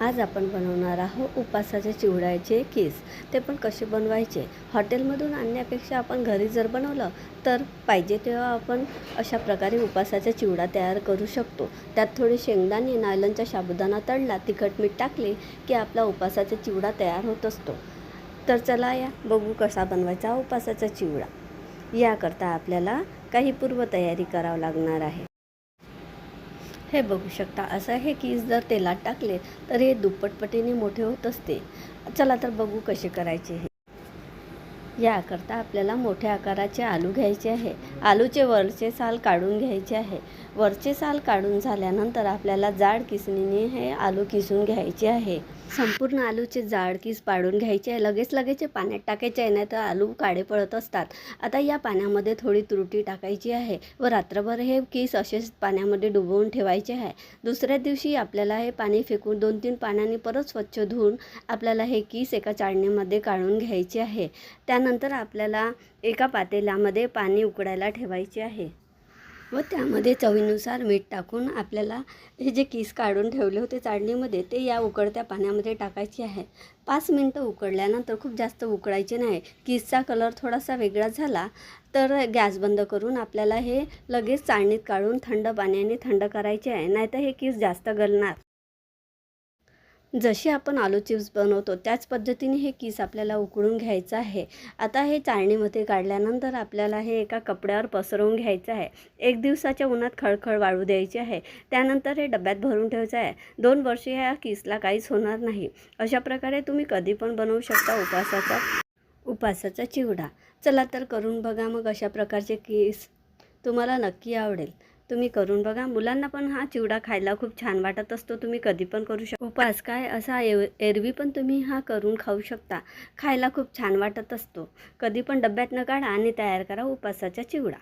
आज आपण बनवणार आहोत उपासाचे चिवड्याचे कीस. ते पण कसे बनवायचे, हॉटेलमधून आणण्यापेक्षा आपण घरी जर बनवलं तर पाहिजे तेव्हा आपण अशा प्रकारे उपासाचा चिवडा तयार करू शकतो. त्यात थोडे शेंगदाणे, नायलॉनचा साबुदाणा तळला, तिखट मीठ टाकले की आपला उपासाचा चिवडा तयार होत असतो. तर चला या बघू कसा बनवायचा उपासाचा चिवडा. याकरता आपल्याला काही पूर्वतयारी करावी लागणार आहे. हे बघू शकता, असं हे कीस जर तेलात टाकले तर हे दुप्पटपटीने मोठे होत असते. चला तर बघू कसे करायचे हे. याकरता आपल्याला मोठ्या आकाराचे आलू घ्यायचे आहे. आलूचे वरचे साल काढून घ्यायचे आहे. वरचे साल काढून झाल्यानंतर आपल्याला जाड किसणीने हे आलू किसून घ्यायचे आहे. संपूर्ण आलूचे जाड किस पाडून घ्यायचे आहे. लगेच पाण्यात टाकायचे आहे, नाही तर आलू काळे पडत असतात. आता या पाण्यामध्ये थोडी तुरटी टाकायची आहे व रात्रभर हे किस असेच पाण्यामध्ये डुबवून ठेवायचे आहे. दुसऱ्या दिवशी आपल्याला हे पाणी फेकून 2-3 पाण्याने परत स्वच्छ धुवून आपल्याला हे किस एका चाळणीमध्ये काढून घ्यायचे आहे. त्यानंतर आपल्याला एका पातेल्यामध्ये पाणी उकळायला ठेवायचे आहे व त्यामध्ये चवीनुसार मीठ टाकून आपल्याला हे जे किस काढून ठेवले होते चाळणीमध्ये ते या उकळत्या पाण्यामध्ये टाकायचे आहे. 5 मिनटं उकळल्यानंतर, खूप जास्त उकळायचे नाही, किसचा कलर थोडासा वेगळा झाला तर गॅस बंद करून आपल्याला हे लगेच चाळणीत काढून थंड पाण्याने थंड करायचे आहे, नाहीतर हे किस जास्त गलणार. जशी आपण आलू चिप्स बनवतो त्याच पद्धतीने हे किस आपल्याला उकळून घ्यायचं आहे. आता हे चाळणीमध्ये काढल्यानंतर आपल्याला हे एका कपड्यावर पसरवून घ्यायचं आहे. 1 दिवसाच्या उन्हात खळखळ वाळू द्यायचे आहे. त्यानंतर हे डब्यात भरून ठेवायचं आहे. 2 वर्षे ह्या किसला काहीच होणार नाही. अशा प्रकारे तुम्ही कधी पण बनवू शकता उपासाचा चिवडा. चला तर करून बघा मग अशा प्रकारचे किस. तुम्हाला नक्की आवडेल. तुम्ही करून बघा. मुलांना पण हा चिवडा खायला खूप छान वाटत असतो. तुम्ही कधी पण करू शकता. उपास काय असा एरवी पण तुम्ही हा करून खाऊ शकता. खायला खूप छान वाटत असतो. कधी पण डब्यातनं काढा आणि तयार करा उपासाचा चिवडा.